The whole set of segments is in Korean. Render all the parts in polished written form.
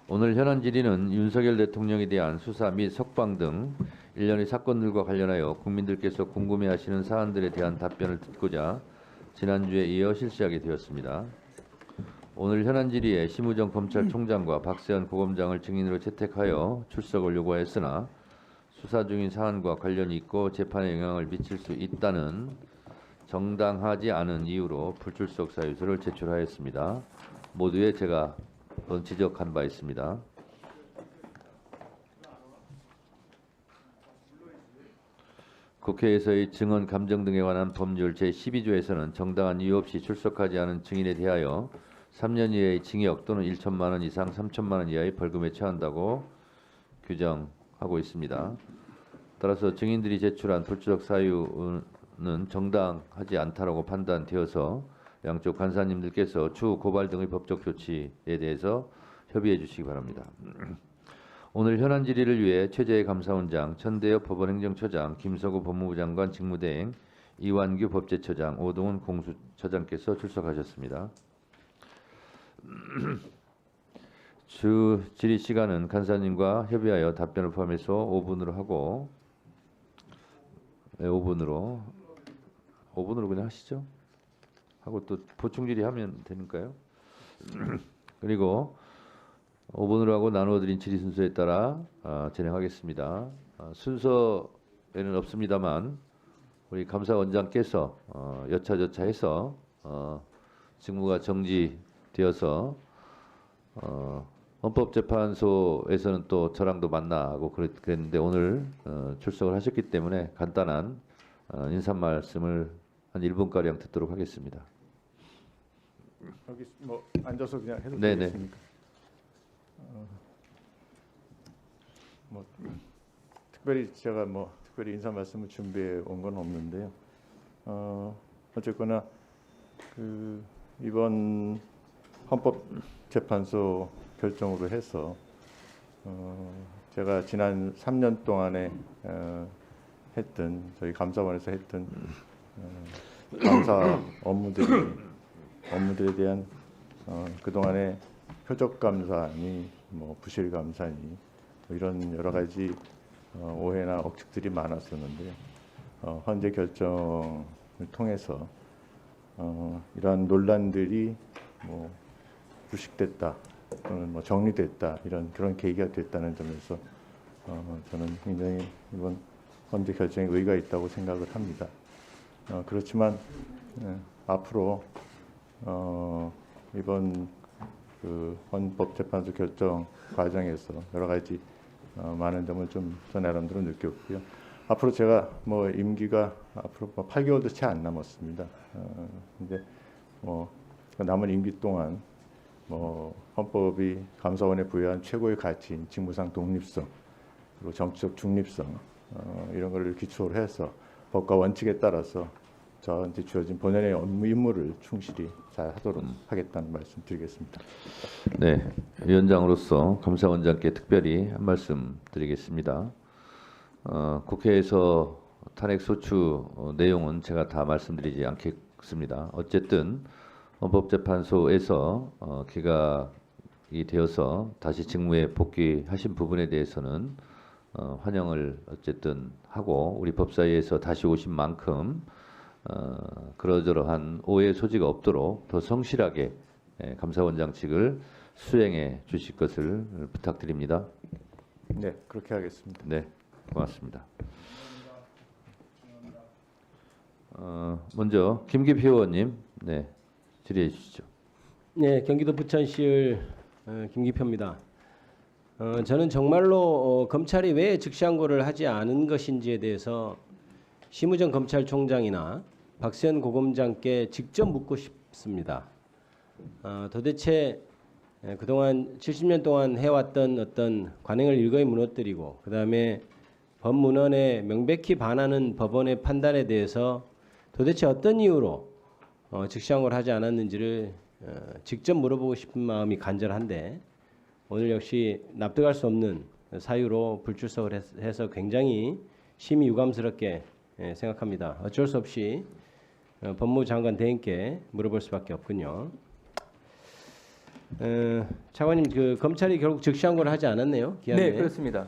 오늘 현안 질의는 윤석열 대통령에 대한 수사 및 석방 등 일련의 사건들과 관련하여 국민들께서 궁금해하시는 사안들에 대한 답변을 듣고자 지난주에 이어 실시하게 되었습니다. 오늘 현안 질의에 심우정 검찰총장과 박세현 고검장을 증인으로 채택하여 출석을 요구하였으나 수사 중인 사안과 관련이 있고 재판에 영향을 미칠 수 있다는 정당하지 않은 이유로 불출석 사유서를 제출하였습니다. 모두에 제가 지적한 바 있습니다. 국회에서의 증언 감정 등에 관한 법률 제12조에서는 정당한 이유 없이 출석하지 않은 증인에 대하여 3년 이하의 징역 또는 1천만 원 이상 3천만 원 이하의 벌금에 처한다고 규정하고 있습니다. 따라서 증인들이 제출한 불출석 사유는 정당하지 않다고 판단되어서 양쪽 간사님들께서 추후 고발 등의 법적 조치에 대해서 협의해 주시기 바랍니다. 오늘 현안 질의를 위해 최재해 감사원장, 천대엽 법원행정처장, 김서구 법무부 장관 직무대행, 이완규 법제처장, 오동훈 공수처장께서 출석하셨습니다. 주 질의 시간은 간사님과 협의하여 답변을 포함해서 5분으로 하고 5분으로 그냥 하시죠. 하고 또 보충 질의하면 되니까요. 그리고 5분으로 하고 나누어 드린 질의 순서에 따라 진행하겠습니다. 순서에는 없습니다만 우리 감사원장께서 여차저차해서 직무가 정지되어서 헌법재판소에서는 또 저랑도 만나고 그랬는데 오늘 출석을 하셨기 때문에 간단한 인사 말씀을 한 1분가량 듣도록 하겠습니다. 여기 뭐 앉아서 그냥 해도 네네. 되겠습니까? 뭐 특별히 제가 특별히 인사 말씀을 준비해 온 건 없는데요. 어쨌거나 이번 헌법재판소 결정으로 해서 제가 지난 3년 동안에 했던 저희 감사원에서 했던 감사 업무들에 대한 그동안의 표적 감사니 부실 감사니 이런 여러 가지 오해나 억측들이 많았었는데요. 헌재 결정을 통해서 이러한 논란들이 부식됐다 또는 정리됐다 그런 계기가 됐다는 점에서 저는 굉장히 이번 헌재 결정에 의의가 있다고 생각을 합니다. 그렇지만 앞으로 이번 헌법재판소 결정 과정에서 여러 가지 많은 점을 좀 저 나름대로 느꼈고요. 앞으로 제가 임기가 앞으로 8개월도 채 안 남았습니다. 근데 남은 임기 동안 헌법이 감사원에 부여한 최고의 가치인 직무상 독립성 그리고 정치적 중립성 이런 것을 기초로 해서 법과 원칙에 따라서 저한테 주어진 본연의 업무 임무를 충실히 잘 하도록 하겠다는 말씀 드리겠습니다. 네, 위원장으로서 감사원장께 특별히 한 말씀 드리겠습니다. 국회에서 탄핵소추 내용은 제가 다 말씀드리지 않겠습니다. 어쨌든 헌법재판소에서 기각이 되어서 다시 직무에 복귀하신 부분에 대해서는 환영을 어쨌든 하고 우리 법사위에서 다시 오신 만큼 그러저러한 오해 소지가 없도록 더 성실하게 감사원장직을 수행해 주실 것을 부탁드립니다. 네, 그렇게 하겠습니다. 네, 고맙습니다. 먼저 김기표 의원님, 네, 질의해 주시죠. 네, 경기도 부천시의 김기표입니다. 저는 정말로 검찰이 왜 즉시항고를 하지 않은 것인지에 대해서 심우정 검찰총장이나 박세현 고검장께 직접 묻고 싶습니다. 도대체 그동안 70년 동안 해왔던 어떤 관행을 일거에 무너뜨리고 그다음에 법문헌에 명백히 반하는 법원의 판단에 대해서 도대체 어떤 이유로 즉시항고를 하지 않았는지를 직접 물어보고 싶은 마음이 간절한데 오늘 역시 납득할 수 없는 사유로 불출석을 해서 굉장히 심히 유감스럽게 생각합니다. 어쩔 수 없이 법무부 장관 대행께 물어볼 수밖에 없군요. 차관님, 그 검찰이 결국 즉시항고를 하지 않았네요. 기한에. 네, 그렇습니다.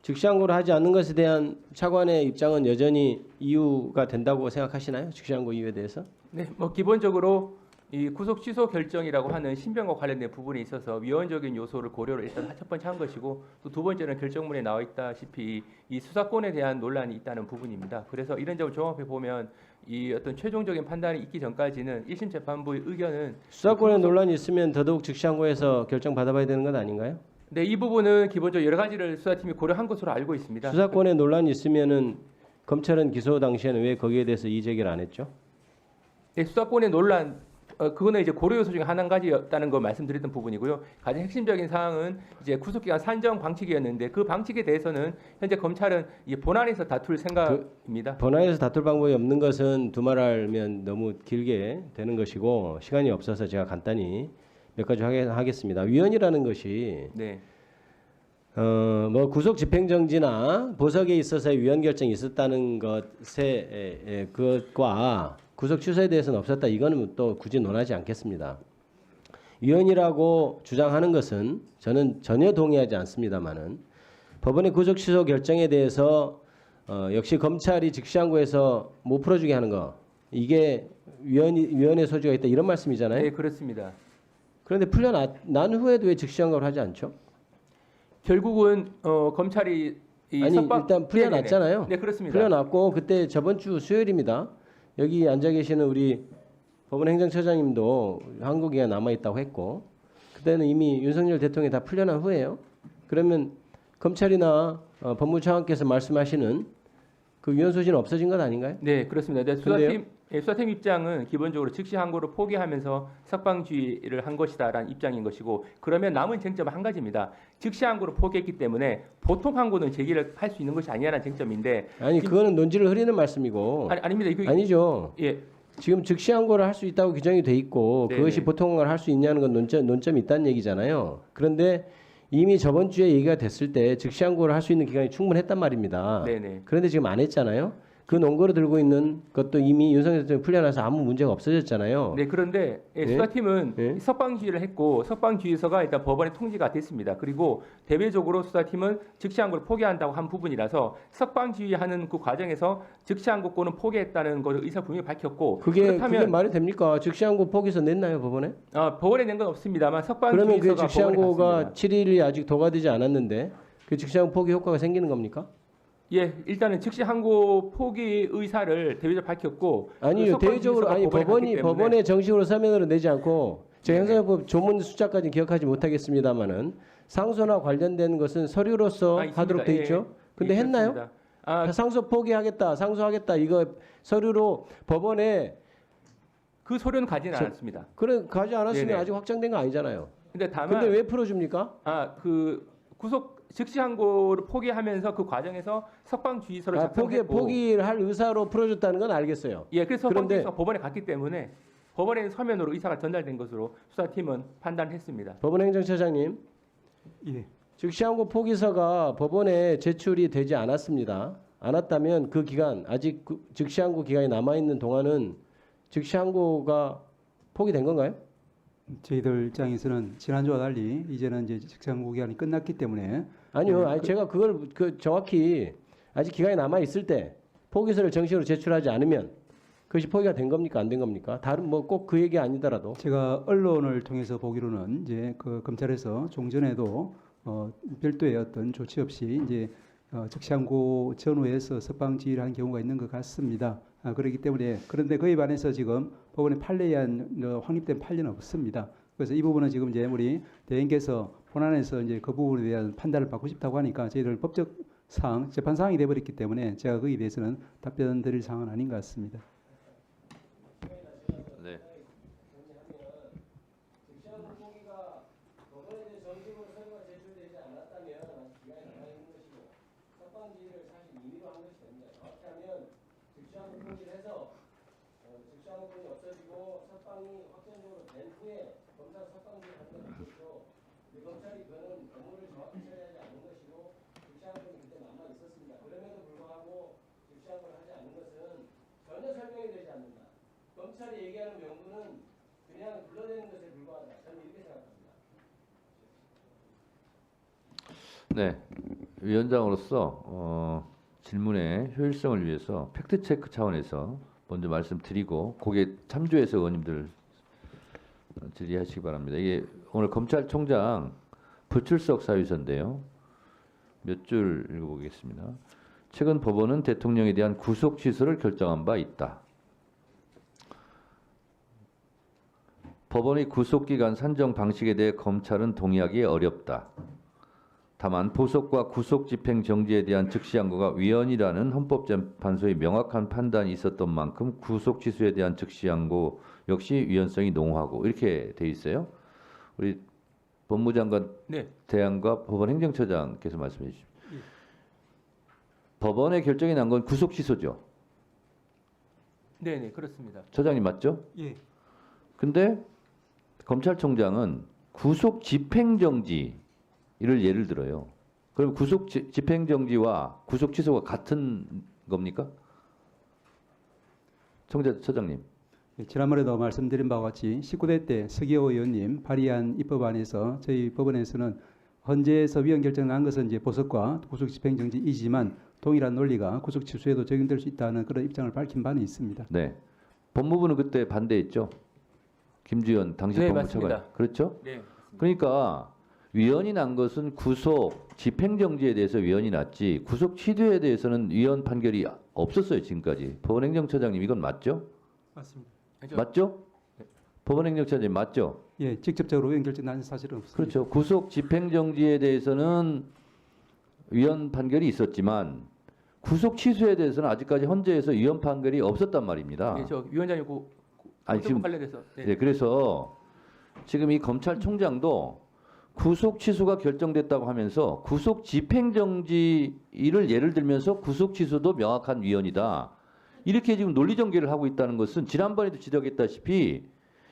즉시항고를 하지 않는 것에 대한 차관의 입장은 여전히 이유가 된다고 생각하시나요? 즉시항고 이유에 대해서? 네, 뭐 기본적으로 이 구속 취소 결정이라고 하는 신변과 관련된 부분에 있어서 위헌적인 요소를 고려를 일단 첫 번째 한 것이고 또 두 번째는 결정문에 나와 있다시피 이 수사권에 대한 논란이 있다는 부분입니다. 그래서 이런 점을 종합해 보면 이 어떤 최종적인 판단이 있기 전까지는 1심 재판부의 의견은 수사권에 논란이 있으면 더더욱 즉시항고해서 결정 받아봐야 되는 것 아닌가요? 네, 이 부분은 기본적으로 여러 가지를 수사팀이 고려한 것으로 알고 있습니다. 수사권에 논란이 있으면은 검찰은 기소 당시에는 왜 거기에 대해서 이의 제기를 안 했죠? 네, 수사권의 논란 그거는 이제 고려 요소 중에 한 가지였다는 걸 말씀드렸던 부분이고요. 가장 핵심적인 사항은 이제 구속기간 산정 방식이었는데 그 방식에 대해서는 현재 검찰은 이제 본안에서 다툴 생각입니다. 본안에서 다툴 방법이 없는 것은 두말하면 너무 길게 되는 것이고 시간이 없어서 제가 간단히 몇 가지 하겠습니다. 위헌이라는 것이 네, 뭐 구속 집행정지나 보석에 있어서의 위헌 결정이 있었다는 것에 그것과 구속 취소에 대해서는 없었다. 이거는 또 굳이 논하지 않겠습니다. 위헌이라고 주장하는 것은 저는 전혀 동의하지 않습니다만은 법원의 구속 취소 결정에 대해서 역시 검찰이 즉시항고해서 못 풀어주게 하는 거 이게 위헌의 소지가 있다 이런 말씀이잖아요. 네, 그렇습니다. 그런데 풀려난 후에도 왜 즉시항고를 하지 않죠? 결국은 검찰이 아니 일단 풀려났잖아요. 네, 그렇습니다. 풀려났고 그때 저번 주 수요일입니다. 여기 앉아 계시는 우리 법원 행정처장님도 항고기가 남아 있다고 했고 그때는 이미 윤석열 대통령이 다 풀려난 후에요. 그러면 검찰이나 법무차관께서 말씀하시는 그 위헌 소지는 없어진 것 아닌가요? 네, 그렇습니다. 네, 근데요? 수사팀 입장은 기본적으로 즉시 항고를 포기하면서 석방주의를 한 것이다라는 입장인 것이고 그러면 남은 쟁점은 한 가지입니다. 즉시 항고를 포기했기 때문에 보통 항고는 제기를 할 수 있는 것이 아니라는 쟁점인데 아니 그거는 논지를 흐리는 말씀이고 아닙니다. 이거 아니죠. 예, 지금 즉시 항고를 할 수 있다고 규정이 돼 있고 네네. 그것이 보통 항고를 할 수 있냐는 건 논점이 있다는 얘기잖아요. 그런데 이미 저번 주에 얘기가 됐을 때 즉시 항고를 할 수 있는 기간이 충분했단 말입니다. 네네. 그런데 지금 안 했잖아요. 그 논거로 들고 있는 것도 이미 윤석열 대통령이 풀려나서 아무 문제가 없어졌잖아요. 네, 그런데 예? 수사팀은 예? 석방주의를 했고 석방주의서가 일단 법원에 통지가 됐습니다. 그리고 대외적으로 수사팀은 즉시항고를 포기한다고 한 부분이라서 석방주의하는 그 과정에서 즉시항고권은 포기했다는 것을 의사 분명히 밝혔고 그게 말이 됩니까? 즉시항고 포기서 냈나요 법원에? 법원에 낸 건 없습니다만 그러면 그 석방주의서가 법원에 즉시항고가 갔습니다. 7일이 아직 도과되지 않았는데 그 즉시항고 포기 효과가 생기는 겁니까? 예, 일단은 즉시 항고 포기 의사를 대외적으로 밝혔고 아니요 그 대외적으로 아니 법원에 갔기 때문에 법원에 정식으로 서면으로 내지 않고 제 네네. 형사법 조문 숫자까지 기억하지 못하겠습니다만은 상소나 관련된 것은 서류로서 있습니다. 하도록 돼 예, 있죠. 근데 예, 했나요? 그렇습니다. 상소 포기하겠다, 상소하겠다 이거 서류로 법원에 그 소리는 가지는 않았습니다. 그래 가지 않았으면 네네. 아직 확정된 거 아니잖아요. 근데 다만 근데 왜 풀어줍니까? 그 구속 즉시 항고를 포기하면서 그 과정에서 석방주의서를 작성했고 포기를 할 의사로 풀어줬다는 건 알겠어요. 예, 그래서 그런데- 석방주의서가 법원에 갔기 때문에 법원에 서면으로 의사가 전달된 것으로 수사팀은 판단했습니다. 법원 행정처장님, 예, 즉시항고 포기서가 법원에 제출이 되지 않았습니다. 않았다면 그 기간 아직 즉시항고 기간이 남아 있는 동안은 즉시항고가 포기된 건가요? 저희들 입장에서는 지난주와 달리 이제는 이제 직장고 기간이 끝났기 때문에 아니요, 아니 제가 그걸 정확히 아직 기간이 남아 있을 때 포기서를 정식으로 제출하지 않으면 그것이 포기가 된 겁니까 안 된 겁니까? 다른 뭐 꼭 그 얘기 아니더라도 제가 언론을 통해서 보기로는 이제 그 검찰에서 종전에도 별도의 어떤 조치 없이 이제 즉시항고 전후에서 석방지휘를 한 경우가 있는 것 같습니다. 그렇기 때문에 그런데 그에 반해서 지금 법원에 판례한 확립된 판례는 없습니다. 그래서 이 부분은 지금 이제 우리 대행께서 본안에서 이제 그 부분에 대한 판단을 받고 싶다고 하니까 저희들 법적 사항, 재판 사항이 돼버렸기 때문에 제가 거기에 대해서는 답변 드릴 사항은 아닌 것 같습니다. 네. 즉시항고권이 없어지고 석방이 확정적으로 된 후에 검사 석방주의를 하는 건 아니죠. 검찰이 그는 업무를 정확히 처리하지 않은 것이고 즉시항고권이 그때 남아 있었습니다. 그럼에도 불구하고 즉시항고를 하지 않는 것은 전혀 설명이 되지 않는다. 검찰이 얘기하는 명분은 그냥 불러내는 것에 불과하다. 저는 네, 위원장으로서 질문의 효율성을 위해서 팩트 체크 차원에서 먼저 말씀드리고 거기에 참조해서 의원님들 질의하시기 바랍니다. 이게 오늘 검찰총장 부출석 사유서인데요. 몇 줄 읽어보겠습니다. 최근 법원은 대통령에 대한 구속 취소를 결정한 바 있다. 법원의 구속기간 산정 방식에 대해 검찰은 동의하기 어렵다. 다만 보석과 구속 집행 정지에 대한 즉시 항고가 위헌이라는 헌법재판소의 명확한 판단이 있었던 만큼 구속 취소에 대한 즉시 항고 역시 위헌성이 농후하고 이렇게 돼 있어요. 우리 법무장관 네. 대행과 법원 행정처장께서 말씀해 주십시오. 법원의 결정이 난 건 구속 취소죠. 네, 네, 그렇습니다. 처장님 맞죠? 예. 근데 검찰총장은 구속 집행 정지 이를 예를 들어요. 그럼 구속 집행 정지와 구속 취소가 같은 겁니까? 처장님. 예, 지난번에도 말씀드린 바와 같이 19대 때 서기호 의원님 발의한 입법안에서 저희 법원에서는 헌재에서 위헌 결정 난 것은 이제 보석과 구속 집행 정지이지만 동일한 논리가 구속 취소에도 적용될 수 있다는 그런 입장을 밝힌 바는 있습니다. 네. 법무부는 그때 반대했죠. 김주현 당시 네, 법무차관. 맞습니다. 그렇죠? 네. 그러니까 위헌이 난 것은 구속 집행 정지에 대해서 위헌이 났지 구속 취소에 대해서는 위헌 판결이 없었어요 지금까지. 법원행정처장님 이건 맞죠? 맞습니다. 맞죠? 네. 법원행정처장님 맞죠? 예, 직접적으로 위헌 결정 난 사실은 없습니다. 그렇죠. 구속 집행 정지에 대해서는 위헌 판결이 있었지만 구속 취소에 대해서는 아직까지 헌재에서 위헌 판결이 없었단 말입니다. 네, 저 위원장님 아니, 지금 관련돼서 네. 네, 그래서 지금 이 검찰총장도 구속 취소가 결정됐다고 하면서 구속 집행 정지를 예를 들면서 구속 취소도 명확한 위헌이다. 이렇게 지금 논리 전개를 하고 있다는 것은 지난번에도 지적했다시피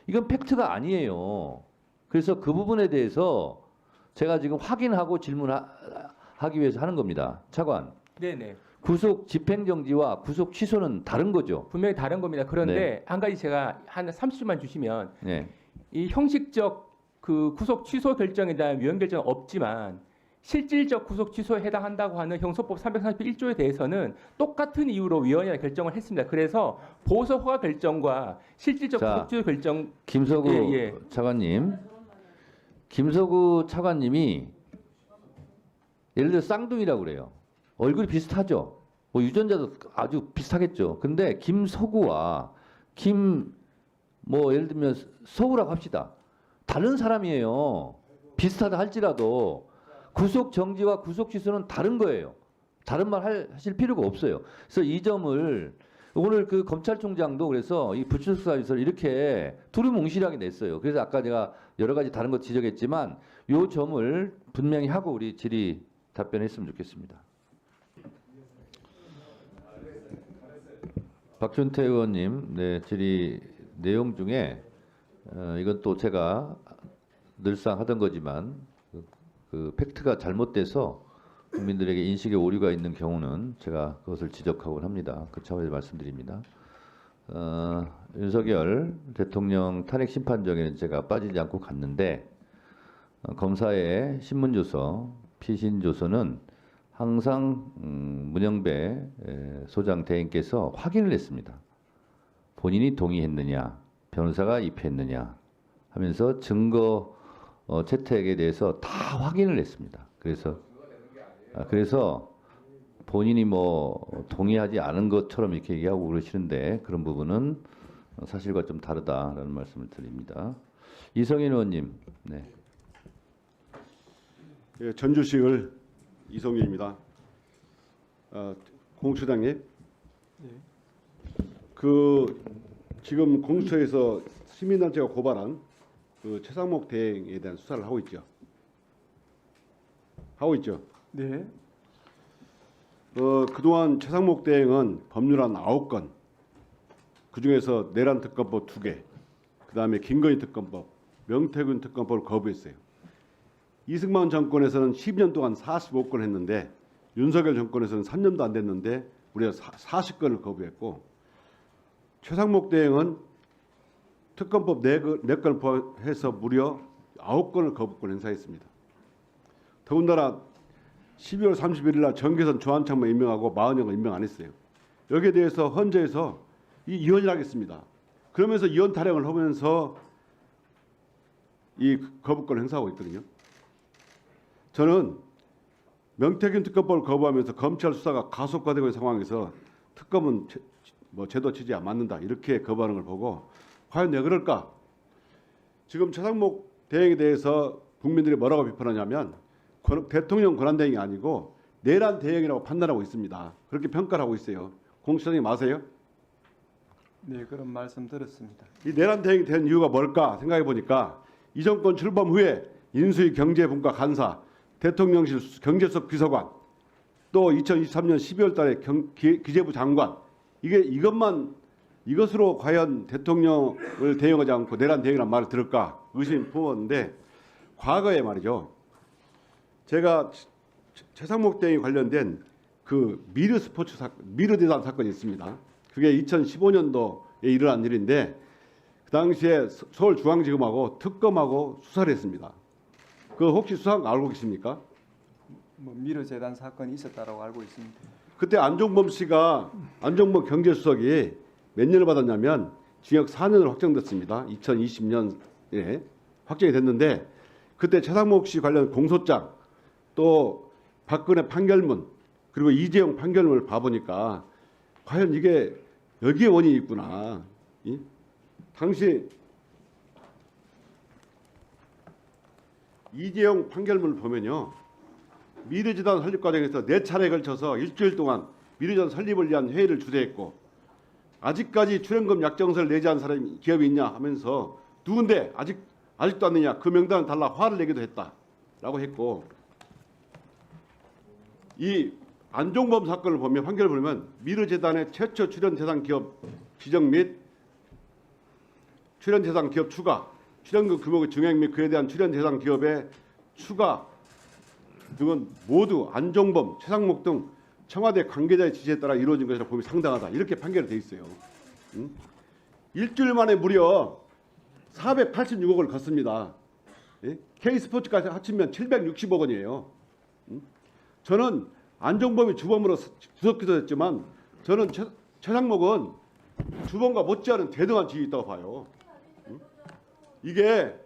이건 팩트가 아니에요. 그래서 그 부분에 대해서 제가 지금 확인하고 질문하기 위해서 하는 겁니다. 차관. 네, 네. 구속 집행 정지와 구속 취소는 다른 거죠. 분명히 다른 겁니다. 그런데 네. 한 가지 제가 한 30초만 주시면 네. 이 형식적 그 구속 취소 결정에 대한 위헌 결정은 없지만 실질적 구속 취소에 해당한다고 하는 형소법 331조에 대해서는 똑같은 이유로 위헌이라 결정을 했습니다. 그래서 보석 허가 결정과 실질적 자, 구속 취소 결정 김서구 예, 예. 차관님, 김서구 차관님이 예를 들어 쌍둥이라고 그래요. 얼굴이 비슷하죠. 뭐 유전자도 아주 비슷하겠죠. 근데 김서구와 뭐 예를 들면 서우라고 합시다. 다른 사람이에요. 비슷하다 할지라도 구속 정지와 구속 취소는 다른 거예요. 다른 말 하실 필요가 없어요. 그래서 이 점을 오늘 그 검찰총장도 그래서 이 부출석 사유서를 이렇게 두루뭉실하게 냈어요. 그래서 아까 제가 여러 가지 다른 것 지적했지만 요 점을 분명히 하고 우리 질의 답변했으면 좋겠습니다. 박준태 의원님, 네, 질의 내용 중에 이건 또 제가 늘상 하던 거지만 그 팩트가 잘못돼서 국민들에게 인식에 오류가 있는 경우는 제가 그것을 지적하곤 합니다. 그 차원에서 말씀드립니다. 윤석열 대통령 탄핵 심판정에는 제가 빠지지 않고 갔는데 검사의 신문조서, 피신조서는 항상 문영배 소장 대행께서 확인을 했습니다. 본인이 동의했느냐, 변호사가 입했느냐 하면서 증거 채택에 대해서 다 확인을 했습니다. 그래서 본인이 뭐 동의하지 않은 것처럼 이렇게 얘기하고 그러시는데 그런 부분은 사실과 좀 다르다라는 말씀을 드립니다. 이성인 의원님, 네. 예, 전주시을 이성윤입니다. 공수처장님, 그 지금 공수처에서 시민단체가 고발한 그 최상목 대행에 대한 수사를 하고 있죠. 네. 그동안 최상목 대행은 법률안 9건, 그중에서 내란 특검법 2개, 그다음에 김건희 특검법, 명태균 특검법을 거부했어요. 이승만 정권에서는 10년 동안 45건 했는데 윤석열 정권에서는 3년도 안 됐는데 우리가 40건을 거부했고, 최상목 대행은 특검법 4건 포함해서 무려 9건을 거부권 행사했습니다. 더군다나 12월 31일 날 정계선 조한창만 임명하고 마은영을 임명 안 했어요. 여기에 대해서 헌재에서 이혼을 하겠습니다. 그러면서 이혼 타령을 하면서 이 거부권을 행사하고 있거든요. 저는 명태균 특검법을 거부하면서 검찰 수사가 가속화되고 있는 상황에서 특검은 제도 취지에 안 맞는다 이렇게 거부하는 걸 보고 과연 왜 그럴까? 지금 최상목 대행에 대해서 국민들이 뭐라고 비판하냐면 대통령 권한 대행이 아니고 내란 대행이라고 판단하고 있습니다. 그렇게 평가를 하고 있어요. 공수처장님 아세요? 네, 그런 말씀 들었습니다. 이 내란 대행이 된 이유가 뭘까 생각해 보니까 이 정권 출범 후에 인수위 경제분과 간사, 대통령실 경제수석 비서관, 또 2023년 12월 달에 기재부 장관 이것으로 과연 대통령을 대응하지 않고 내란 대행이라는 말을 들을까 의심이 품었는데 과거에 말이죠. 제가 최상목 대행이 관련된 그 미르대산 사건이 있습니다. 그게 2015년도에 일어난 일인데 그 당시에 서울중앙지검하고 특검하고 수사를 했습니다. 그 혹시 수사한 거 알고 계십니까? 뭐 미르재단 사건이 있었다라고 알고 있습니다. 그때 안종범 경제수석이 몇 년을 받았냐면 징역 4년을 확정됐습니다. 2020년에 확정이 됐는데 그때 최상목 씨 관련 공소장 또 박근혜 판결문 그리고 이재용 판결문을 봐보니까 과연 이게 여기에 원인이 있구나. 당시 이재용 판결문을 보면요. 미르재단 설립 과정에서 4차례에 걸쳐서 일주일 동안 미르재단 설립을 위한 회의를 주재했고 아직까지 출연금 약정서를 내지 않은 사람이 기업이 있냐 하면서 누군데 아직도 안 내냐 그 명단을 달라 화를 내기도 했다라고 했고 이 안종범 사건을 보면 판결을 보면 미르재단의 최초 출연 대상 기업 지정 및 출연 대상 기업 추가, 출연금 규모의 증액 및 그에 대한 출연 대상 기업의 추가 등은 모두 안종범, 최상목 등 청와대 관계자의 지시에 따라 이루어진 것이라 보기 상당하다. 이렇게 판결이 돼 있어요. 일주일 만에 무려 486억을 걷습니다. K스포츠까지 합치면 760억 원이에요. 저는 안종범이 주범으로 주석 기소됐지만 저는 최상목은 주범과 못지않은 대등한 지위가 있다고 봐요. 이게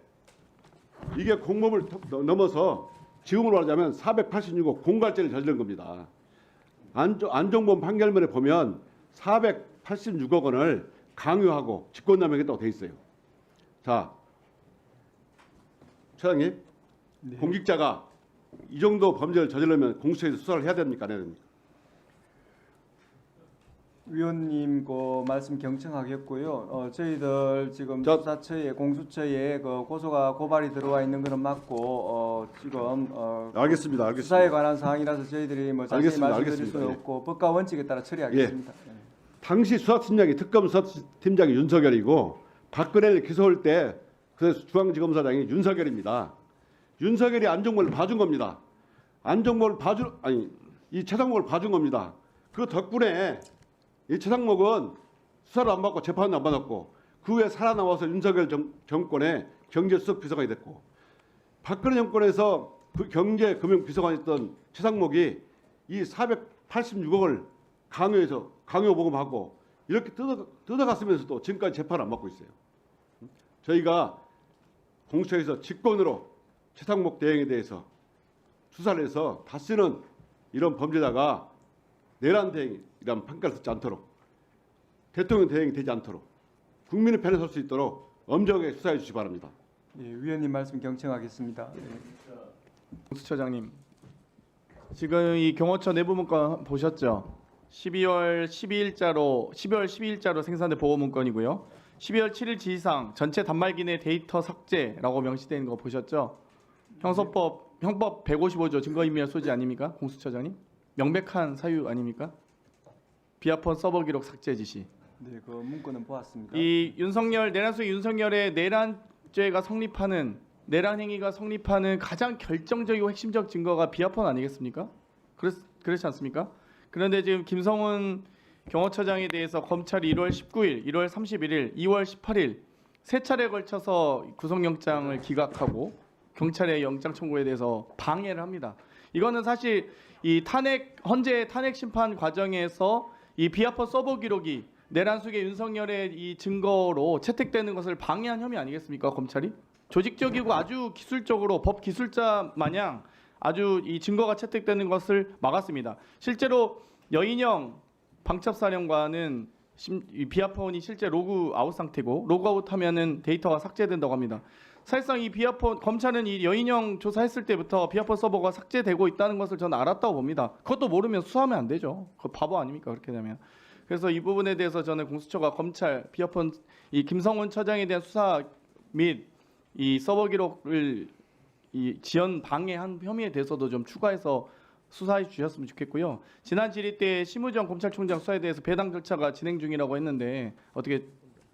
공범을 넘어서 지금으로 말하자면 486억 공갈죄를 저지른 겁니다. 안종범 판결문에 보면 486억 원을 강요하고 직권남용했다고 돼 있어요. 자, 차장님, 네. 공직자가 이 정도 범죄를 저지르면 공수처에서 수사를 해야 됩니까, 안 해야 됩니까? 위원님 그 말씀 경청하겠고요. 저희들 지금 수사처에 공수처에 그 고발이 들어와 있는 것은 맞고 지금 알겠습니다. 수사에 관한 사항이라서 저희들이 뭐 자세히 알겠습니다. 말씀드릴 알겠습니다. 수는 예. 없고 법과 원칙에 따라 처리하겠습니다. 예. 당시 수사팀장이 특검 수사팀장이 윤석열이고 박근혜를 기소할 때 그래서 중앙지검사장이 윤석열입니다. 윤석열이 안종범을 봐준 겁니다. 이 최상목을 봐준 겁니다. 그 덕분에 이 최상목은 수사를 안 받고 재판도 안 받았고 그 후에 살아나와서 윤석열 정권의 경제수석 비서관이 됐고 박근혜 정권에서 그 경제금융비서관이었던 최상목이 이 486억을 강요보험하고 이렇게 뜯어갔으면서도 지금까지 재판을 안 받고 있어요. 저희가 공수처에서 직권으로 최상목 대행에 대해서 수사를 해서 다시는 이런 범죄자가 내란 대행이라는 평가를 듣지 않도록 대통령 대행이 되지 않도록 국민의 편에 설 수 있도록 엄정하게 수사해 주시기 바랍니다. 예, 위원님 말씀 경청하겠습니다. 예. 공수처장님, 지금 이 경호처 내부 문건 보셨죠? 12월 12일자로 생산된 보고 문건이고요. 12월 7일 지시상 전체 단말기 내 데이터 삭제라고 명시되어 있는 거 보셨죠? 형법 155조 증거인멸 소지 아닙니까? 공수처장님? 명백한 사유 아닙니까? 비아폰 서버 기록 삭제 지시. 네, 그 문건은 보았습니다. 이 내란수의 윤석열의 내란죄가 성립하는 내란 행위가 성립하는 가장 결정적이고 핵심적 증거가 비아폰 아니겠습니까? 그렇지 않습니까? 그런데 지금 김성훈 경호처장에 대해서 검찰이 1월 19일, 1월 31일, 2월 18일 세 차례에 걸쳐서 구속영장을 기각하고 경찰의 영장 청구에 대해서 방해를 합니다. 이거는 사실 이 헌재 탄핵 심판 과정에서 이 비하폰 서버 기록이 내란숙의 윤석열의 이 증거로 채택되는 것을 방해한 혐의 아니겠습니까? 검찰이 조직적이고 아주 기술적으로 법 기술자 마냥 아주 이 증거가 채택되는 것을 막았습니다. 실제로 여인영 방첩사령관은 이 비하폰이 실제 로그 아웃 상태고 로그 아웃하면은 데이터가 삭제된다고 합니다. 사실상 이 비하폰 검찰은 이 여인영 조사했을 때부터 비하폰 서버가 삭제되고 있다는 것을 저는 알았다고 봅니다. 그것도 모르면 수사하면 안 되죠. 그 바보 아닙니까 그렇게 되면. 그래서 이 부분에 대해서 저는 공수처가 검찰 비하폰 이 김성훈 처장에 대한 수사 및 이 서버 기록을 이 지연 방해한 혐의에 대해서도 좀 추가해서 수사해 주셨으면 좋겠고요. 지난 질의 때 심우정 검찰총장 수사에 대해서 배당 절차가 진행 중이라고 했는데 어떻게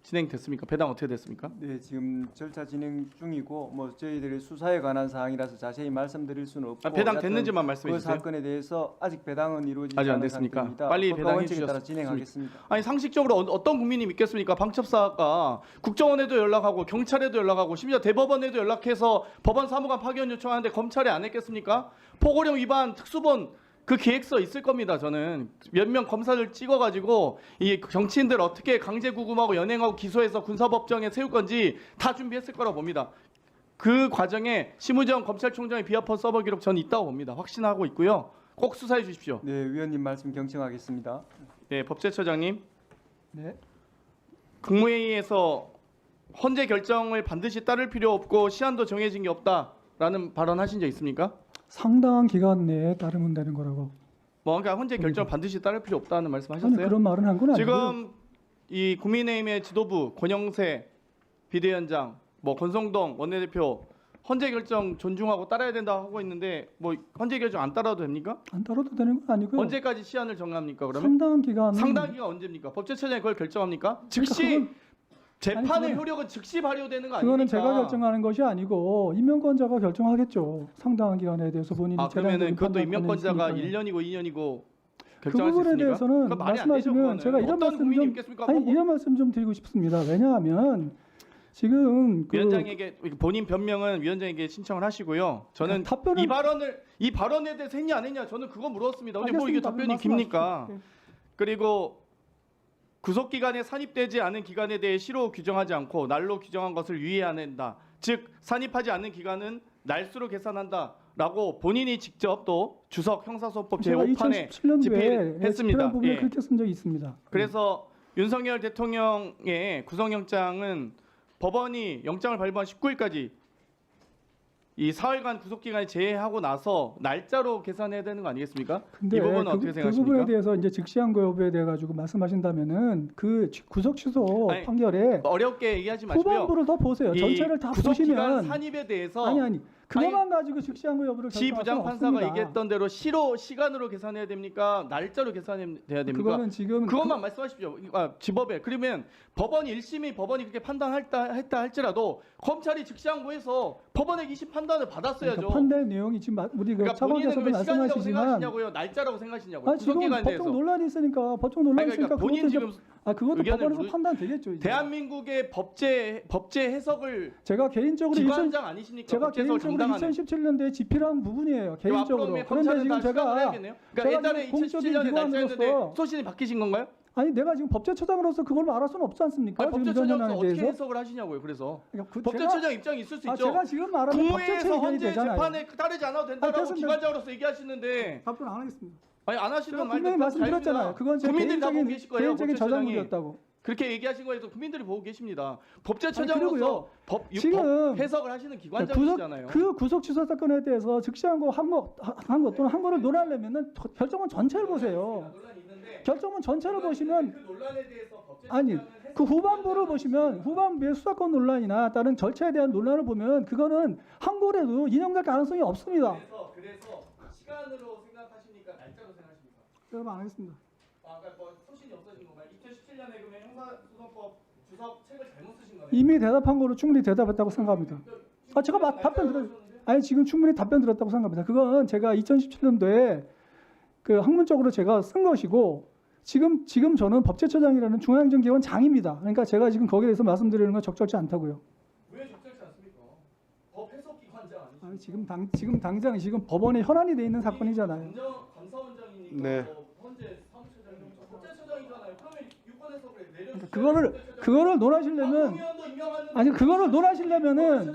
진행됐습니까? 배당 어떻게 됐습니까? 네, 지금 절차 진행 중이고 뭐 저희들이 수사에 관한 사항이라서 자세히 말씀드릴 수는 없고 배당 여하튼 됐는지만 말씀해 그 주세요. 사건에 대해서 아직 배당은 이루어지지 아직 안 않은 됐습니까? 상태입니다. 빨리 법과 배당해 원칙에 따라 주셨으면 진행하겠습니다. 아니 상식적으로 어떤 국민이 믿겠습니까? 방첩사가 국정원에도 연락하고 경찰에도 연락하고 심지어 대법원에도 연락해서 법원 사무관 파견 요청하는데 검찰이 안 했겠습니까? 포고령 위반 특수본 그 계획서 있을 겁니다. 저는 몇 명 검사를 찍어가지고 이 정치인들 어떻게 강제 구금하고 연행하고 기소해서 군사법정에 세울 건지 다 준비했을 거라고 봅니다. 그 과정에 심우정 검찰총장의 비하폰 서버 기록 전 있다고 봅니다. 확신하고 있고요. 꼭 수사해 주십시오. 네, 위원님 말씀 경청하겠습니다. 네, 법제처장님. 네. 국무회의에서 헌재 결정을 반드시 따를 필요 없고 시한도 정해진 게 없다라는 발언하신 적 있습니까? 상당한 기간 내에 따르면 되는 거라고. 뭐 그러니까 헌재 결정 반드시 따를 필요 없다는 아니, 말씀하셨어요? 그런 말은 한 건 아니고요. 지금 이 국민의힘의 지도부 권영세 비대위원장, 뭐 권성동 원내대표 헌재 결정 존중하고 따라야 된다 하고 있는데 뭐 헌재 결정 안 따라도 됩니까? 안 따라도 되는 건 아니고요. 언제까지 시한을 정합니까? 그러면 상당한 기간. 상당 기간 언제입니까? 법제처장이 그걸 결정합니까? 그러니까 즉시 재판의 그건- 효력은 즉시 발효되는 거 아닙니까? 그거는 제가 결정하는 것이 아니고 임명권자가 결정하겠죠. 상당한 기간에 대해서 본인이 그러면은 그것도 판단권이 임명권자가 있으니까요. 1년이고 2년이고 그 결정할 수 부분에 있습니까? 대해서는 그건 말이 안 되죠, 말씀하시면 그거는. 제가 이런 어떤 말씀 국민이 좀 믿겠습니까? 아니 이런 말씀 좀 드리고 싶습니다. 왜냐하면 지금 그 위원장에게 본인 변명은 위원장에게 신청을 하시고요. 저는 답변은- 이 발언에 대해서 했냐 안 했냐 저는 그거 물었습니다. 근데 뭐 이게 알겠습니다. 답변이 말씀하십시오. 깁니까? 네. 그리고 구속 기간에 산입되지 않은 기간에 대해 시로 규정하지 않고 날로 규정한 것을 유예한다. 즉 산입하지 않는 기간은 날수로 계산한다라고 본인이 직접 또 주석 형사소법 제가 제5판에 2017년도에 집필했습니다. 부분에 예. 그렇게 쓴 적이 있습니다. 그래서 윤석열 대통령의 구속영장은 법원이 영장을 발부한 19일까지 이 사흘간 구속기간을 제외하고 나서 날짜로 계산해야 되는 거 아니겠습니까? 근데 이 부분은 그, 어떻게 그 생각하십니까? 부분에 대해서 이제 즉시한 거 여부에 대해 가지고 말씀하신다면은 그 구속 취소 아니, 판결에 어렵게 얘기하지 마시고요. 후반부를 더 보세요. 이 전체를 다 구속기간 보시면 산입에 대해서 아니 그것만 가지고 즉시한 거 여부를 지 결정할 부장 수는 판사가 없습니다. 얘기했던 대로 시간으로 계산해야 됩니까? 날짜로 계산해야 됩니까? 그거는 지금 그것만 말씀하십시오. 지법에 그러면 법원이 1심이 법원이 그렇게 판단했다 할지라도 검찰이 즉시항고해서 법원의 2심 판단을 받았어야죠. 그러니까 판단 내용이 지금 우리 그 그러니까 본인은 차관께서도 왜 시간이라고 말씀하시지만 생각하시냐고요? 날짜라고 생각하시냐고요? 아, 지금 구속기간에 법적 대해서. 논란이 있으니까 법적 논란이 아니, 그러니까 있으니까 본인 그것도 지금 이제 그것도 의견을 법원에서 판단되겠죠. 이제. 대한민국의 법제 해석을 제가 개인적으로 기관장 아니십니까? 제가 법제 해석을 개인적으로 당당하는. 2017년도에 집필한 부분이에요. 개인적으로. 앞으로 그런데 검찰은 지금 다 시간을 제가 해야겠네요. 그러니까 옛날에 지금 공적인 2017년에 날짜였는데 기관으로서 소신이 바뀌신 건가요? 아니 내가 지금 법제처장으로서 그걸 말할 수는 없지 않습니까? 아니, 지금 이런 법제처장은 논란에 어떻게 대해서. 해석을 하시냐고요. 그래서 그러니까 법제처장 입장이 있을 수 있죠. 제가 지금 말하는 법제처 국무회에서 의견이 헌재 되잖아요. 재판에 따르지 않아도 된다라고 됐습니다. 기관장으로서 얘기하시는데 답변 안 하겠습니다. 아니 안 하시는 제가 말도 분명히 말씀드렸잖아요. 그건 제 국민들이 다 보고 계실 거예요. 개인적인 법제처장이. 저작물이었다고. 그렇게 얘기하신 거에서 국민들이 보고 계십니다. 아니, 법제처장으로서 그리고요. 법 지금 해석을 하시는 기관장이시잖아요. 그 구속 취소 사건에 대해서 즉시한 거 한 거 또는 한 거를 논하려면은 결정은 전체를 보세요. 결정은 전체를 보시면 그 논란에 대해서 아니 그 후반부를 보시면 후반부의 수사권 논란이나 다른 절차에 대한 논란을 보면 그거는 한 골에도 인용될 가능성이 없습니다. 그래서 시간으로 생각하십니까? 날짜로 생각하십니까? 그럼 안 하겠습니다. 아까 뭐 소신이 없어진 건가요? 2017년에 그러면 형사소송법 주석 책을 잘못 쓰신 거네요. 이미 대답한 거로 충분히 대답했다고 생각합니다. 제가 답변 들었 아니 지금 충분히 답변 들었다고 생각합니다. 그건 제가 2017년도에 그 학문적으로 제가 쓴 것이고 지금 저는 법제처장이라는 중앙행정기관장입니다. 그러니까 제가 지금 거기에 대해서 말씀드리는 건 적절치 않다고요. 왜 적절치 않습니까? 법 해석 기관장 아니십니까? 지금 당장 지금 법원에 현안이 돼 있는 사건이잖아요. 감사원장이니까 네. 현재 사무처장님 법제처장이잖아요. 그러면 유권해서 그래 내려. 그거를 논하시려면 아니 그거를 논하시려면은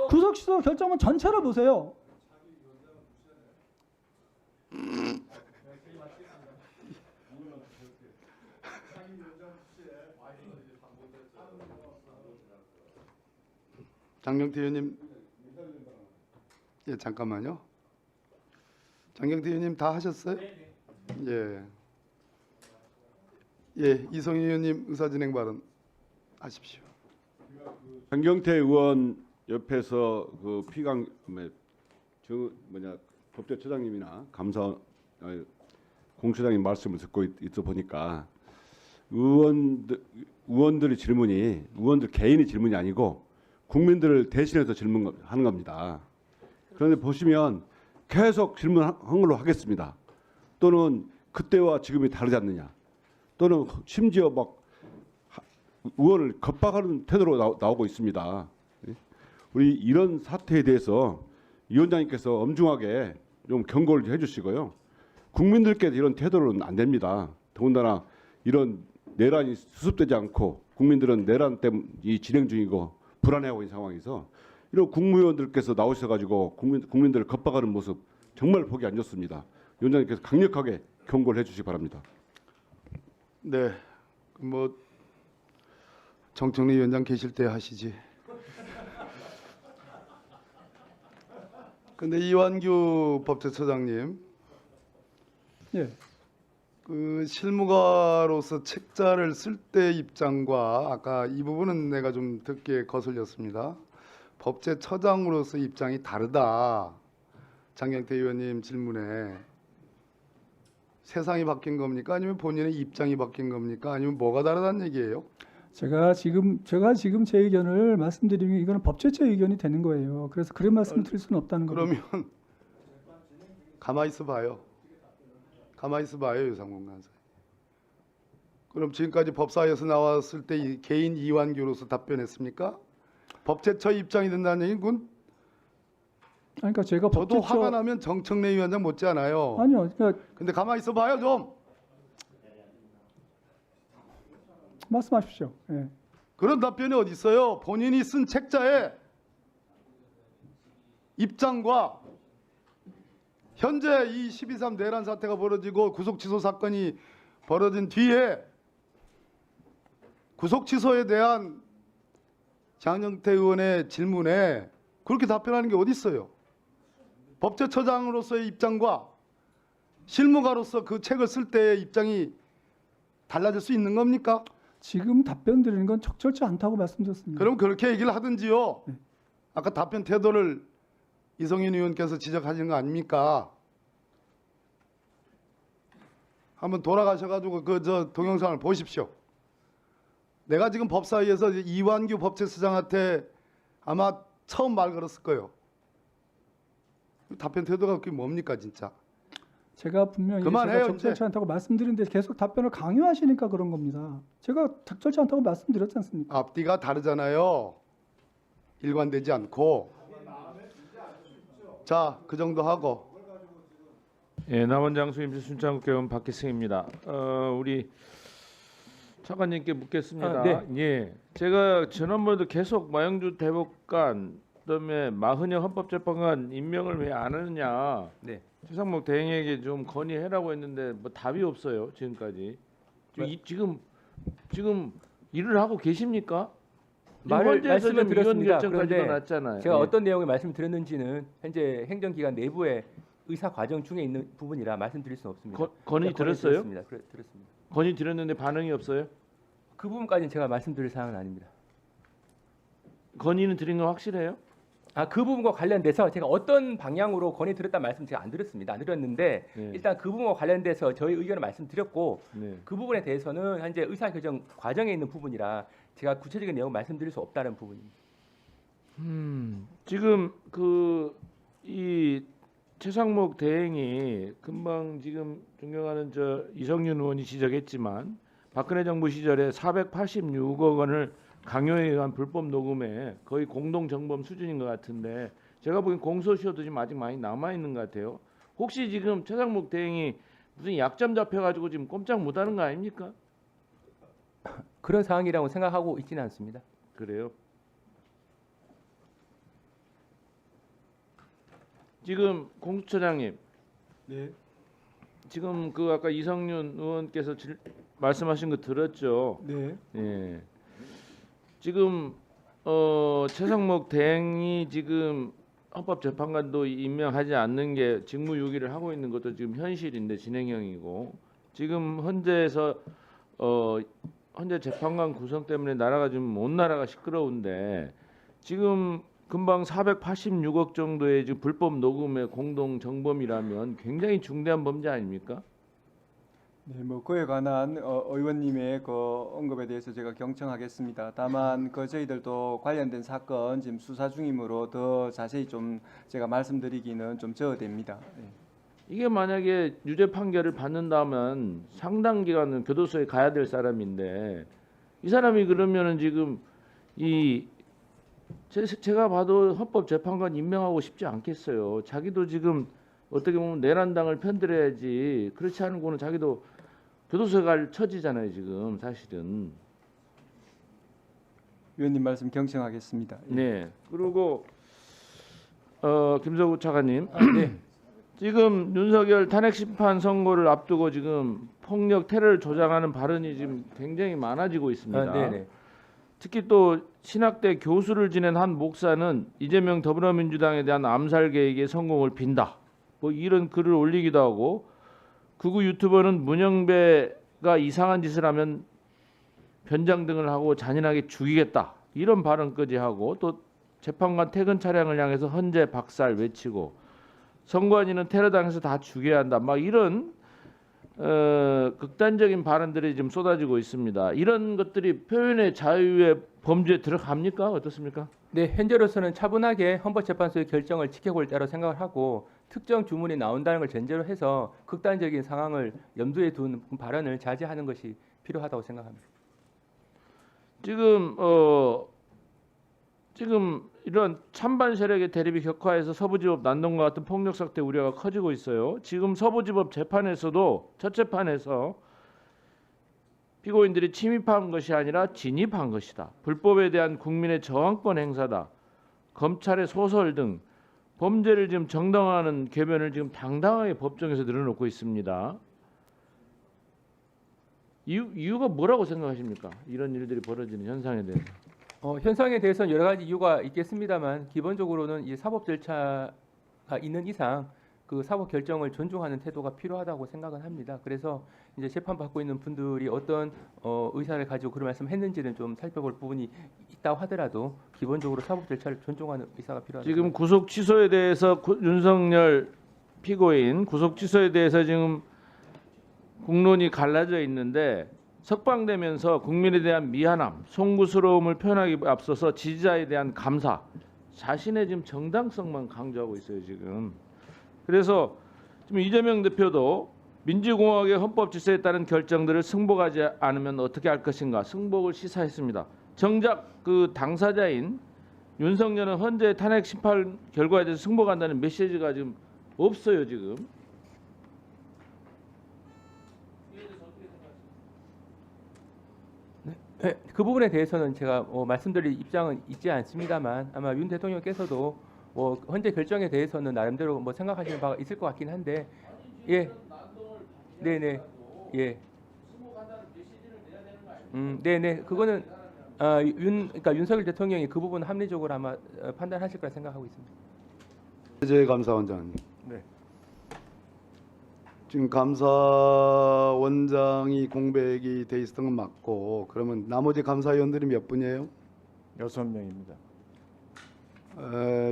구속 취소 결정문 전체를 보세요. 장경태 의원님, 예 잠깐만요. 장경태 의원님 다 하셨어요? 예. 예, 이성희 의원님 의사진행 발언 하십시오. 장경태 의원 옆에서 그 피감 법제처장님이나 공처장님 말씀을 듣고 있어 보니까 의원들의 질문이 의원들 개인의 질문이 아니고 국민들을 대신해서 질문하는 겁니다. 그런데 보시면 계속 질문한 걸로 하겠습니다. 또는 그때와 지금이 다르지 않느냐. 또는 심지어 막 의원을 겁박하는 태도로 나오고 있습니다. 우리 이런 사태에 대해서 위원장님께서 엄중하게 좀 경고를 해주시고요. 국민들께 이런 태도는 안 됩니다. 더군다나 이런 내란이 수습되지 않고 국민들은 내란 때문에 진행 중이고 불안해하고 있는 상황에서 이런 국무위원들께서 나오셔가지고 국민들을 겁박하는 모습 정말 보기 안 좋습니다. 위원장님께서 강력하게 경고를 해주시기 바랍니다. 네, 뭐 정청래 위원장 계실 때 하시지. 근데 이완규 법제처장님, 예. 그 실무가로서 책자를 쓸 때 입장과 아까 이 부분은 내가 좀 듣기에 거슬렸습니다. 법제처장으로서 입장이 다르다. 장경태 의원님 질문에 세상이 바뀐 겁니까? 아니면 본인의 입장이 바뀐 겁니까? 아니면 뭐가 다르다는 얘기예요? 제가 지금 제 의견을 말씀드리면 이거는 법제처 의견이 되는 거예요. 그래서 그런 말씀을 드릴 수는 없다는 겁니다. 그러면 가만히 있어 봐요. 가만히 있어 봐요, 유상공 간사. 그럼 지금까지 법사위에서 나왔을 때 개인 이완규로서 답변했습니까? 법제처 입장이 된다는 얘기는 그건 그러니까 제가 저도 법제처 화가 나면 정청래 위원장 못지않아요. 아니요. 그러니까 근데 가만히 있어 봐요 좀. 말씀하십시오. 예. 그런 답변이 어디 있어요? 본인이 쓴 책자에 입장과 현재 이 12.3 내란 사태가 벌어지고 구속 취소 사건이 벌어진 뒤에 구속 취소에 대한 장경태 의원의 질문에 그렇게 답변하는 게 어디 있어요? 법제처장으로서의 입장과 실무가로서 그 책을 쓸 때의 입장이 달라질 수 있는 겁니까? 지금 답변 드리는 건 적절치 않다고 말씀드렸습니다. 그럼 그렇게 얘기를 하든지요. 아까 답변 태도를 이성윤 의원께서 지적하시는 거 아닙니까? 한번 돌아가셔가지고 그 저 동영상을 보십시오. 내가 지금 법사위에서 이완규 법제처장한테 아마 처음 말 걸었을 거예요. 답변 태도가 그게 뭡니까 진짜? 제가 분명히 그만해요, 제가 적절치 이제. 않다고 말씀드리는데 계속 답변을 강요하시니까 그런 겁니다. 제가 적절치 않다고 말씀드렸지 않습니까? 앞뒤가 다르잖아요. 일관되지 않고. 자, 그 정도 하고. 예, 남원장수 임시 순창국회의원 박기승입니다. 우리 차관님께 묻겠습니다. 네. 예, 제가 지난번에도 계속 마영주 대법관 그다음에 마흔영 헌법재판관 임명을 왜 안 하느냐 네. 최상목 대행에게 좀 건의해라고 했는데 뭐 답이 없어요 지금까지. 지금 일을 하고 계십니까? 말씀을 드렸습니다. 결정까지도 그런데 났잖아요. 제가 예. 어떤 내용을 말씀드렸는지는 현재 행정기관 내부의 의사 과정 중에 있는 부분이라 말씀드릴 수는 없습니다. 건의 들었어요? 들었습니다. 들었습니다. 건의 드렸는데 반응이 없어요? 그 부분까지는 제가 말씀드릴 사항은 아닙니다. 건의는 드린 건 확실해요? 그 부분과 관련돼서 제가 어떤 방향으로 건의 드렸다는 말씀 제가 안 드렸습니다. 안 드렸는데 네. 일단 그 부분과 관련돼서 저희 의견을 말씀드렸고 네. 그 부분에 대해서는 현재 의사결정 과정에 있는 부분이라 제가 구체적인 내용 말씀드릴 수 없다는 부분입니다. 지금 이 최상목 대행이 금방 지금 존경하는 이성윤 의원이 지적했지만 박근혜 정부 시절에 486억 원을 강요에 의한 불법 녹음에 거의 공동 정범 수준인 것 같은데 제가 보기엔 공소시효도 지금 아직 많이 남아 있는 것 같아요. 혹시 지금 최상목 대행이 무슨 약점 잡혀가지고 지금 꼼짝 못하는 거 아닙니까? 그런 상황이라고 생각하고 있지는 않습니다. 그래요. 지금 공수처장님, 네. 지금 그 아까 이성윤 의원께서 말씀하신 거 들었죠? 네. 예. 지금 최상목 대행이 지금 헌법재판관도 임명하지 않는 게 직무유기를 하고 있는 것도 지금 현실인데 진행형이고, 지금 현재 재판관 구성 때문에 나라가 지금 온 나라가 시끄러운데, 지금 금방 486억 정도의 지금 불법 녹음의 공동 정범이라면 굉장히 중대한 범죄 아닙니까? 네, 뭐 그에 관한 의원님의 그 언급에 대해서 제가 경청하겠습니다. 다만 그 저희들도 관련된 사건 지금 수사 중이므로 더 자세히 좀 제가 말씀드리기는 좀 저어됩니다. 네. 이게 만약에 유죄 판결을 받는다면 상당 기간은 교도소에 가야 될 사람인데, 이 사람이 그러면은 지금 제가 봐도 헌법재판관 임명하고 싶지 않겠어요. 자기도 지금 어떻게 보면 내란당을 편들어야지, 그렇지 않은 거는 자기도 교도소에 갈 처지잖아요 지금 사실은. 위원님 말씀 경청하겠습니다. 예. 네. 그리고 김석우 차관님, 네. 지금 윤석열 탄핵 심판 선고를 앞두고 지금 폭력 테러를 조장하는 발언이 지금 굉장히 많아지고 있습니다. 네네. 특히 또 신학대 교수를 지낸 한 목사는 이재명 더불어민주당에 대한 암살 계획의 성공을 빈다, 뭐 이런 글을 올리기도 하고, 극우 유튜버는 문영배가 이상한 짓을 하면 변장 등을 하고 잔인하게 죽이겠다, 이런 발언까지 하고, 또 재판관 퇴근 차량을 향해서 헌재 박살 외치고, 선관위는 테러당해서 다 죽여야 한다, 막 이런 극단적인 발언들이 지금 쏟아지고 있습니다. 이런 것들이 표현의 자유의 범주에 들어갑니까? 어떻습니까? 네, 현재로서는 차분하게 헌법재판소의 결정을 지켜볼 때로 생각을 하고, 특정 주문이 나온다는 걸 전제로 해서 극단적인 상황을 염두에 둔 발언을 자제하는 것이 필요하다고 생각합니다. 지금 이런 찬반 세력의 대립이 격화해서 서부지법 난동과 같은 폭력 사태 우려가 커지고 있어요. 지금 서부지법 재판에서도 첫 재판에서 피고인들이 침입한 것이 아니라 진입한 것이다, 불법에 대한 국민의 저항권 행사다, 검찰의 소설 등 범죄를 지금 정당화하는 궤변을 지금 당당하게 법정에서 늘어놓고 있습니다. 이유가 뭐라고 생각하십니까? 이런 일들이 벌어지는 현상에 대해서. 현상에 대해서는 여러 가지 이유가 있겠습니다만, 기본적으로는 이 사법 절차가 있는 이상 그 사법 결정을 존중하는 태도가 필요하다고 생각은 합니다. 그래서 이제 재판 받고 있는 분들이 어떤 의사를 가지고 그런 말씀했는지는 좀 살펴볼 부분이 있다고 하더라도, 기본적으로 사법 절차를 존중하는 의사가 필요하다. 지금 구속 취소에 대해서 윤석열 피고인 구속 취소에 대해서 지금 국론이 갈라져 있는데, 석방되면서 국민에 대한 미안함, 송구스러움을 표현하기 앞서서 지지자에 대한 감사, 자신의 지금 정당성만 강조하고 있어요 지금. 그래서 지금 이재명 대표도 민주공화국의 헌법 질서에 따른 결정들을 승복하지 않으면 어떻게 할 것인가 승복을 시사했습니다. 정작 그 당사자인 윤석열은 헌재 탄핵 심판 결과에 대해서 승복한다는 메시지가 지금 없어요 지금. 네, 그 부분에 대해서는 제가 말씀드릴 입장은 있지 않습니다만, 아마 윤 대통령께서도 헌재 결정에 대해서는 나름대로 생각하시는 바가 있을 것 같긴 한데, 예, 네네, 예, 네네, 그거는 그러니까 윤석열 대통령이 그 부분 합리적으로 아마 판단하실 거라 생각하고 있습니다. 최재 감사원장님. 네. 지금 감사원장이 공백이 돼 있었던 건 맞고, 그러면 나머지 감사위원들이 몇 분이에요? 6명입니다.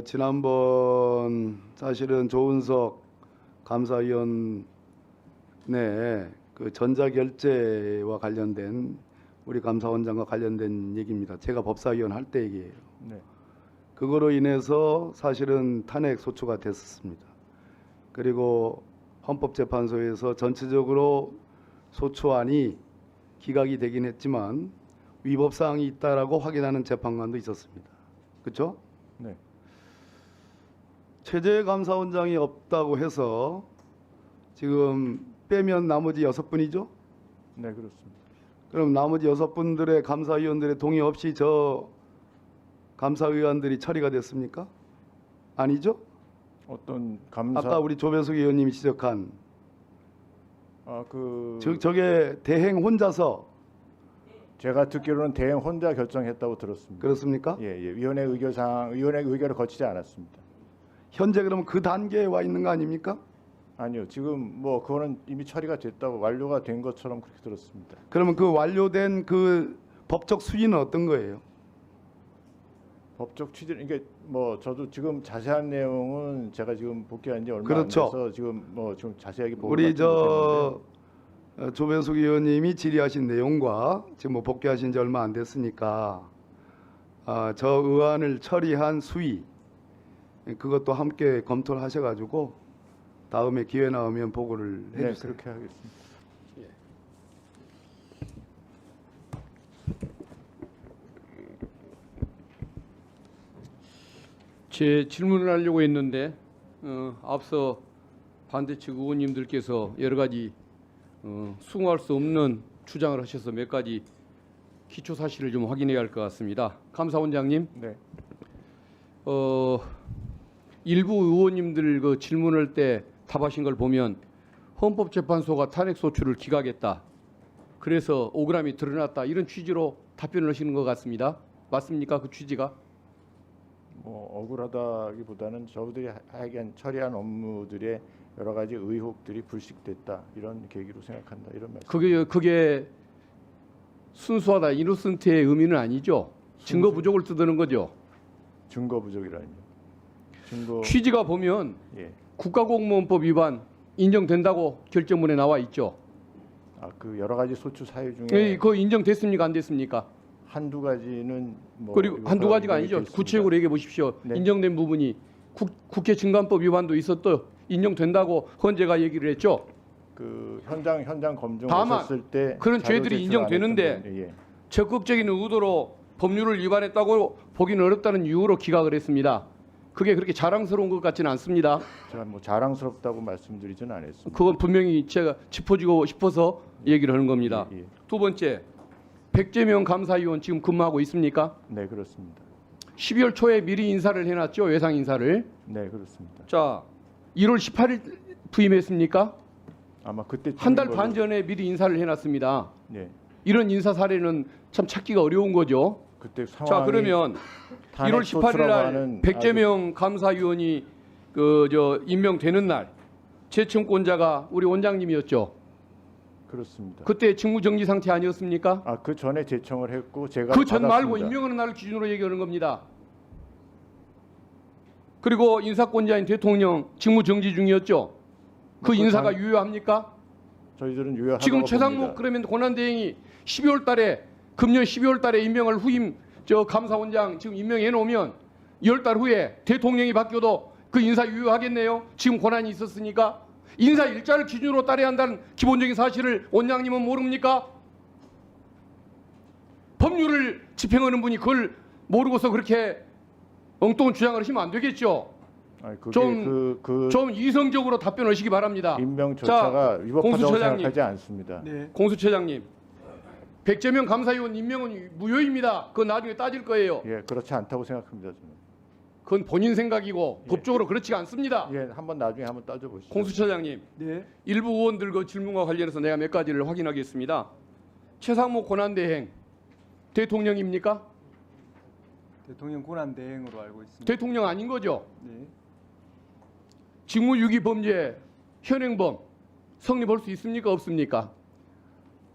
지난번 사실은 조은석 감사위원 내 그 전자결제와 관련된 우리 감사원장과 관련된 얘기입니다. 제가 법사위원 할 때 얘기예요. 네. 그거로 인해서 사실은 탄핵 소추가 됐었습니다. 그리고 헌법재판소에서 전체적으로 소추안이 기각이 되긴 했지만 위법 사항이 있다라고 확인하는 재판관도 있었습니다. 그렇죠? 네. 최재 감사원장이 없다고 해서 지금 빼면 나머지 6분이죠? 네, 그렇습니다. 그럼 나머지 6분들의 감사위원들의 동의 없이 저 감사의원들이 처리가 됐습니까? 아니죠? 어떤 감사 아까 우리 조배석 의원님이 지적한 그 저게 대행 혼자서 제가 듣기로는 대행 혼자 결정했다고 들었습니다. 그렇습니까? 예, 예. 위원회 의결을 거치지 않았습니다. 현재 그러면 그 단계에 와 있는 거 아닙니까? 아니요, 지금 뭐 그거는 이미 처리가 됐다고 완료가 된 것처럼 그렇게 들었습니다. 그러면 그 완료된 그 법적 수위는 어떤 거예요? 법적 취지 이게 뭐 저도 지금 자세한 내용은 제가 지금 복귀한 지 얼마 그렇죠. 안 돼서 지금 뭐 좀 자세하게 보고 우리 조배석 의원님이 질의하신 내용과 지금 뭐 복귀하신 지 얼마 안 됐으니까 저 의안을 처리한 수위 그것도 함께 검토를 하셔가지고 다음에 기회 나오면 보고를 네, 해주세요. 그렇게 하겠습니다. 제 질문을 하려고 했는데 앞서 반대측 의원님들께서 여러 가지 수긍할 수 없는 주장을 하셔서 몇 가지 기초 사실을 좀 확인해야 할 것 같습니다. 감사원장님, 네. 일부 의원님들 그 질문할 때 답하신 걸 보면 헌법재판소가 탄핵 소추를 기각했다. 그래서 억울함이 드러났다. 이런 취지로 답변을 하시는 것 같습니다. 맞습니까? 그 취지가? 뭐 억울하다기보다는 저들이 하긴 처리한 업무들의 여러 가지 의혹들이 불식됐다 이런 계기로 생각한다 이런 말씀. 그게 순수하다 이노센트의 의미는 아니죠. 증거 부족을 뜨드는 거죠. 증거 부족이라니요. 증거 취지가 보면 예. 국가공무원법 위반 인정된다고 결정문에 나와 있죠. 그 여러 가지 소추 사유 중에 그거 인정됐습니까? 안 됐습니까? 한두 가지는 뭐 그리고 한두 가지가 아니죠. 됐습니다. 구체적으로 얘기해 보십시오. 네. 인정된 부분이 국회 증감법 위반도 있었도 인정된다고 헌재가 얘기를 했죠. 그 현장 검증 다만 오셨을 때 그런 자료 죄들이 제출 안 했던 인정되는데 부분, 예. 적극적인 의도로 법률을 위반했다고 보기는 어렵다는 이유로 기각을 했습니다. 그게 그렇게 자랑스러운 것 같지는 않습니다. 제가 뭐 자랑스럽다고 말씀드리지는 않았습니다. 그건 분명히 제가 짚어주고 싶어서 얘기를 하는 겁니다. 예. 두 번째, 백재명 감사위원 지금 근무하고 있습니까? 네, 그렇습니다. 12월 초에 미리 인사를 해놨죠. 예상 인사를. 네, 그렇습니다. 자, 1월 18일 부임했습니까? 아마 그때 한 달 반 전에 미리 인사를 해놨습니다. 네, 이런 인사 사례는 참 찾기가 어려운 거죠. 그때 상황이 자, 그러면 1월 18일 날 백재명 감사위원이 임명되는 날 재청권자가 우리 원장님이었죠. 그렇습니다. 그때 직무정지 상태 아니었습니까? 그 전에 제청을 했고 제가 그 전 말고 받았습니다. 임명하는 날을 기준으로 얘기하는 겁니다. 그리고 인사권자인 대통령 직무정지 중이었죠. 그 인사가 유효합니까? 저희들은 유효하다고 지금 최상목 봅니다. 그러면 권한대행이 12월 달에 금년 12월 달에 임명을 후임 감사원장 지금 임명해 놓으면 10달 후에 대통령이 바뀌어도 그 인사 유효하겠네요. 지금 권한이 있었으니까 인사 일자를 기준으로 따라야 한다는 기본적인 사실을 원장님은 모릅니까? 법률을 집행하는 분이 그걸 모르고서 그렇게 엉뚱한 주장을 하시면 안 되겠죠. 좀 이성적으로 답변하시기 바랍니다. 임명 절차가 위법하다고 공수처장님. 생각하지 않습니다. 네. 공수처장님, 백재명 감사위원 임명은 무효입니다. 그건 나중에 따질 거예요. 예, 그렇지 않다고 생각합니다. 저는. 그건 본인 생각이고 법적으로 그렇지가 않습니다. 예, 나중에 한번 따져보시죠. 공수처장님, 네. 일부 의원들 그 질문과 관련해서 내가 몇 가지를 확인하겠습니다. 최상목 권한대행 대통령입니까? 대통령 권한 대행으로 알고 있습니다. 대통령 아닌 거죠? 네. 직무유기 범죄 현행범 성립할 수 있습니까? 없습니까?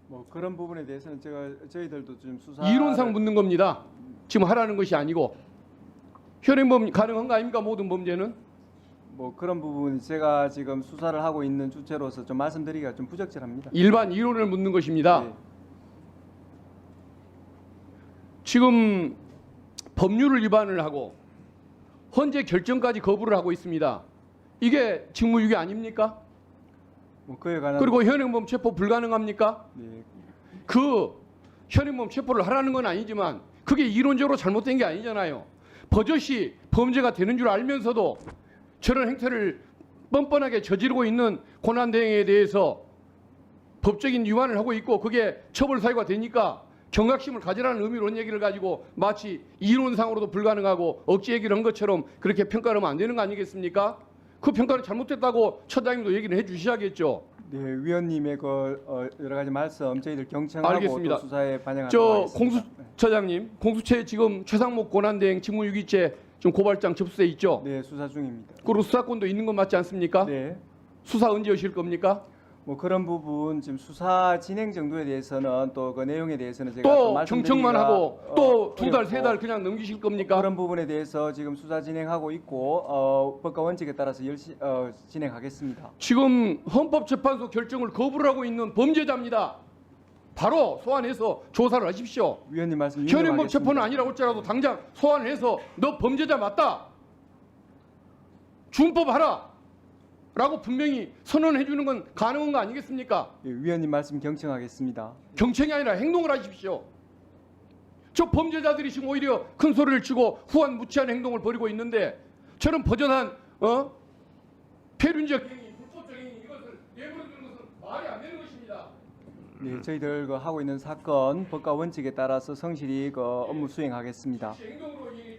뭐 그런 부분에 대해서는 저희들도 좀 수사 이론상 묻는 겁니다. 지금 하라는 것이 아니고 현행범 가능한 거 아닙니까? 모든 범죄는? 뭐 그런 부분 제가 지금 수사를 하고 있는 주체로서 좀 말씀드리기가 좀 부적절합니다. 일반 이론을 묻는 것입니다. 네. 지금 법률을 위반을 하고 헌재 결정까지 거부를 하고 있습니다. 이게 직무유기 아닙니까? 뭐 그에 관한 그리고 현행범 체포 불가능합니까? 네. 그 현행범 체포를 하라는 건 아니지만 그게 이론적으로 잘못된 게 아니잖아요. 버젓이 범죄가 되는 줄 알면서도 저런 행태를 뻔뻔하게 저지르고 있는 권한대행에 대해서 법적인 위반을 하고 있고 그게 처벌 사유가 되니까 경각심을 가지라는 의미로 얘기를 가지고 마치 이론상으로도 불가능하고 억지 얘기를 한 것처럼 그렇게 평가를 하면 안 되는 거 아니겠습니까? 그 평가는 잘못됐다고 처장님도 얘기를 해 주셔야겠죠. 네, 위원님의 여러 가지 말씀 저희들 경청하고 알겠습니다. 또 수사에 반영하도록 저 하겠습니다. 공수처장님, 공수처에 지금 최상목 권한대행 직무유기죄 좀 고발장 접수돼 있죠? 네, 수사 중입니다. 그리고 수사권도 있는 건 맞지 않습니까? 네. 수사 언제 하실 겁니까? 뭐 그런 부분 지금 수사 진행 정도에 대해서는 또 그 내용에 대해서는 제가 또 말씀드리기가, 경청만 하고 또 두 달, 어렵고 세 달 그냥 넘기실 겁니까? 그런 부분에 대해서 지금 수사 진행하고 있고 법과 원칙에 따라서 진행하겠습니다. 지금 헌법재판소 결정을 거부를 하고 있는 범죄자입니다. 바로 소환해서 조사를 하십시오. 위원님 말씀 현행법 유념하겠습니다. 체포는 아니라고 할지라도 당장 소환을 해서 너 범죄자 맞다. 준법하라. 라고 분명히 선언해 주는 건 가능한 거 아니겠습니까? 예, 위원님 말씀 경청하겠습니다. 경청이 아니라 행동을 하십시오. 저 범죄자들이 지금 오히려 큰 소리를 치고 후한무치한 행동을 벌이고 있는데 저런 버젓한 폐륜적 행위, 불법적 행위 이것을 내버려두는 것은 말이 안 되는 것입니다. 네, 저희들 하고 있는 사건 법과 원칙에 따라서 성실히 업무 수행하겠습니다. 행동으로 이